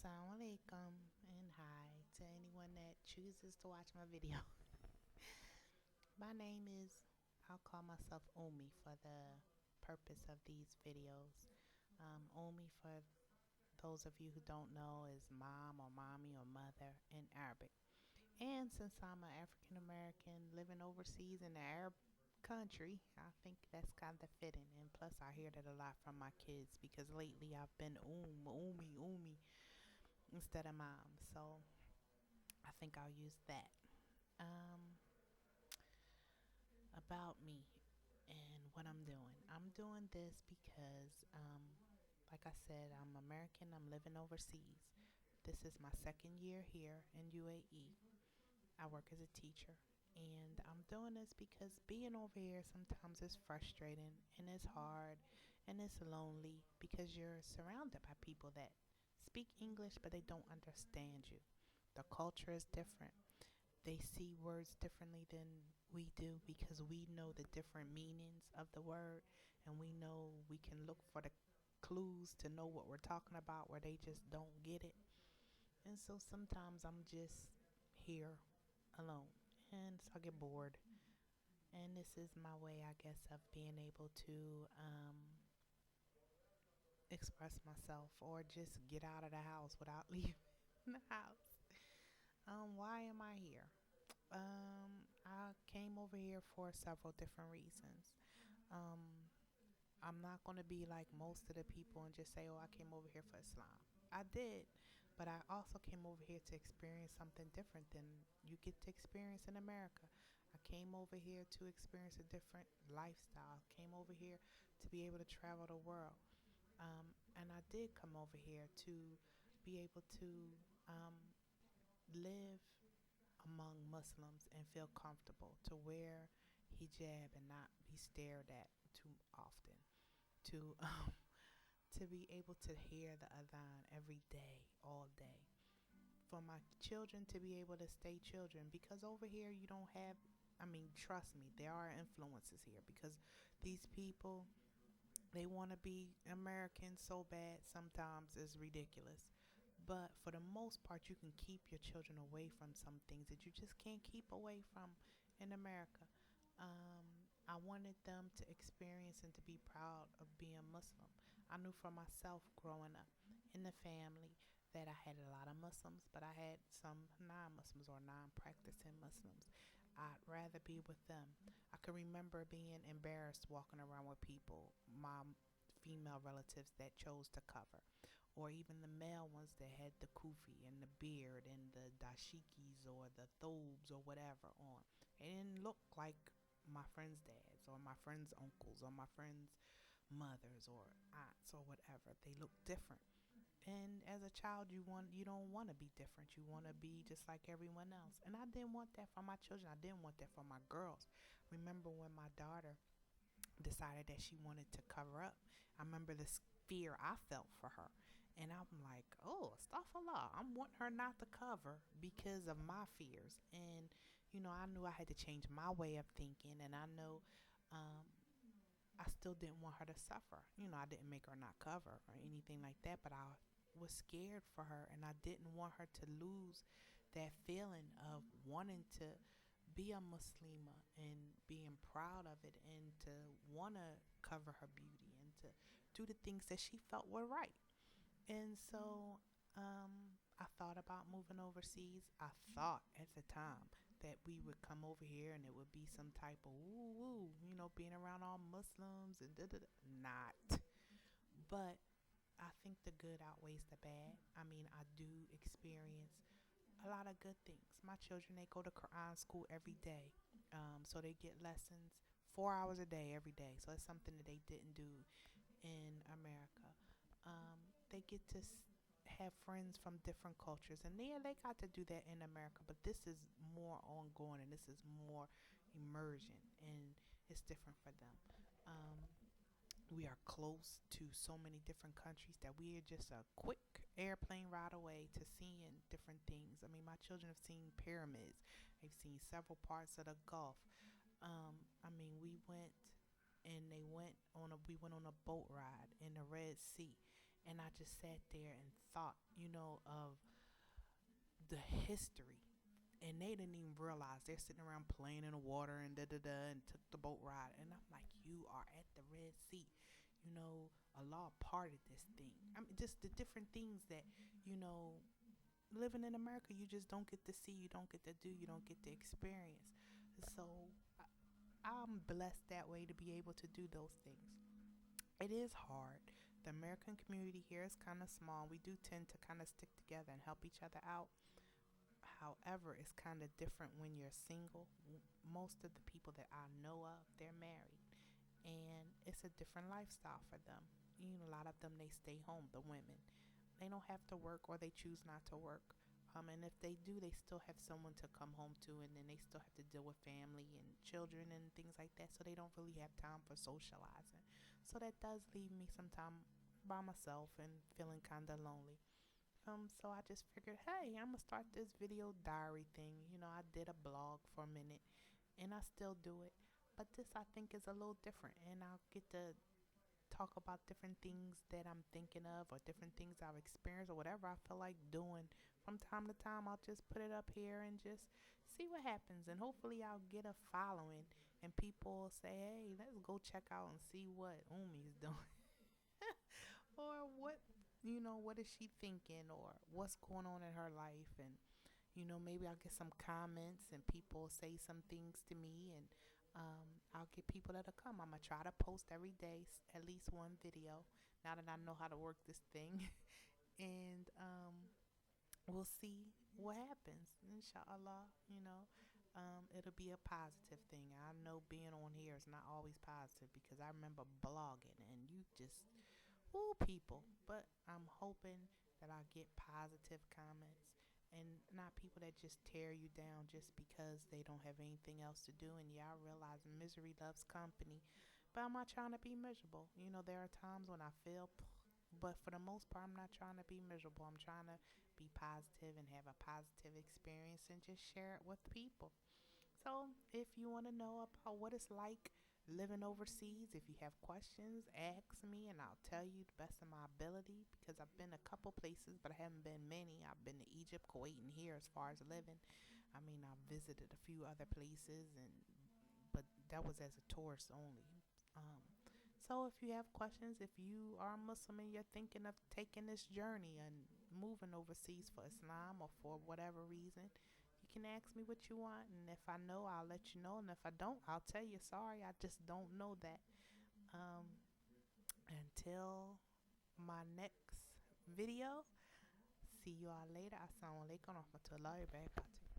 Assalamu alaikum and hi to anyone that chooses to watch my video. My name is, I'll call myself Omi for the purpose of these videos. Omi, for those of you who don't know, is mom or mommy or mother in Arabic. And since I'm an African American living overseas in the Arab country, I think that's kind of fitting. And plus, I hear that a lot from my kids because lately I've been Umi instead of mom. So I think I'll use that. Um, about me and what I'm doing. I'm doing this because, like I said, I'm American. I'm living overseas. This is my second year here in UAE. I work as a teacher. And I'm doing this because being over here sometimes is frustrating and it's hard and it's lonely because you're surrounded by people that speak English but they don't understand you. The culture is different. They see words differently than we do because we know the different meanings of the word and we know we can look for the clues to know what we're talking about where they just don't get it. And so sometimes I'm just here alone and so I get bored. And this is my way, I guess, of being able to express myself or just get out of the house without leaving the house. Why am I here? I came over here for several different reasons. Um, I'm not going to be like most of the people and just say, oh, I came over here for Islam. I did, but I also came over here to experience something different than you get to experience in America. I came over here to experience a different lifestyle. I came over here to be able to travel the world. And I did come over here to be able to live among Muslims and feel comfortable to wear hijab and not be stared at too often. To to be able to hear the adhan every day, all day. For my children to be able to stay children because over here you don't have. I mean, trust me, there are influences here because these people they want to be American so bad sometimes it's ridiculous. But for the most part, you can keep your children away from some things that you just can't keep away from in America. I wanted them to experience and to be proud of being Muslim. I knew for myself growing up in the family that I had a lot of Muslims, but I had some non Muslims or non practicing Muslims. I'd rather be with them. I can remember being embarrassed walking around with people, my female relatives that chose to cover, or even the male ones that had the kufi and the beard and the dashikis or the thobes or whatever on. It didn't look like my friends' dads or my friends' uncles or my friends' mothers or aunts or whatever. They look different. And as a child, you don't want to be different. You want to be just like everyone else. And I didn't want that for my children. I didn't want that for my girls. Remember when my daughter decided that she wanted to cover up. I remember this fear I felt for her. And I'm like, oh, astaghfirullah. I'm wanting her not to cover because of my fears. And, I knew I had to change my way of thinking. And I know um, I still didn't want her to suffer. I didn't make her not cover or anything like that. But I was scared for her. And I didn't want her to lose that feeling of wanting to be a Muslima and being proud of it and to want to cover her beauty and to do the things that she felt were right. And so I thought about moving overseas. I thought at the time that we would come over here and it would be some type of woo woo, being around all Muslims and da da da. Not. But I think the good outweighs the bad. I mean, I do experience a lot of good things. My children, they go to Quran school every day. So they get lessons 4 hours a day every day. So it's something that they didn't do in America. They get to have friends from different cultures. And yeah, they got to do that in America. But this is more ongoing and this is more immersion. And it's different for them. Um, we are close to so many different countries that we are just a quick airplane ride away to seeing different things. I mean, my children have seen pyramids, they've seen several parts of the Gulf. I mean, we went on a boat ride in the Red Sea, And I just sat there and thought, of the history. And they didn't even realize they're sitting around playing in the water and da da da and took the boat ride. And I'm like, you are at the Red Sea. Allah parted this thing. I mean, just the different things that, you know, living in America, you just don't get to see, you don't get to do, you don't get to experience. So I'm blessed that way to be able to do those things. It is hard. The American community here is kind of small. We do tend to kind of stick together and help each other out. However, it's kind of different when you're single. Most of the people that I know of, they're married, and it's a different lifestyle for them. A lot of them, they stay home, the women. They don't have to work, or they choose not to work. And if they do, they still have someone to come home to, and then they still have to deal with family and children and things like that. So they don't really have time for socializing. So that does leave me sometime by myself and feeling kind of lonely. So I just figured, hey, I'm gonna start this video diary thing. I did a blog for a minute, and I still do it. But this, I think, is a little different, and I'll get to talk about different things that I'm thinking of, or different things I've experienced, or whatever I feel like doing. From time to time, I'll just put it up here and just see what happens. And hopefully, I'll get a following, and people will say, hey, let's go check out and see what Umi's doing. Or what is she thinking, or what's going on in her life. And maybe I'll get some comments, and people say some things to me, and I'll get people that'll come. I'm gonna try to post every day, at least one video, now that I know how to work this thing. And we'll see what happens, inshallah. It'll be a positive thing. I know being on here is not always positive, because I remember blogging and you just, woo, people. But I'm hoping that I get positive comments, and not people that just tear you down just because they don't have anything else to do. And yeah, I realize misery loves company, but I'm not trying to be miserable. There are times when I feel, but for the most part, I'm not trying to be miserable. I'm trying to be positive and have a positive experience and just share it with people. So, if you want to know about what it's like living overseas, if you have questions, ask me and I'll tell you the best of my ability, because I've been a couple places, but I haven't been many. I've been to Egypt, Kuwait, and here as far as living. I mean, I've visited a few other places, but that was as a tourist only. Um, so, if you have questions, if you are a Muslim and you're thinking of taking this journey and moving overseas for Islam or for whatever reason, you can ask me what you want. And if I know, I'll let you know. And if I don't, I'll tell you, sorry, I just don't know that. Um, until my next video, see you all later. Assalamu alaikum wa rahmatullahi wa barakatuh.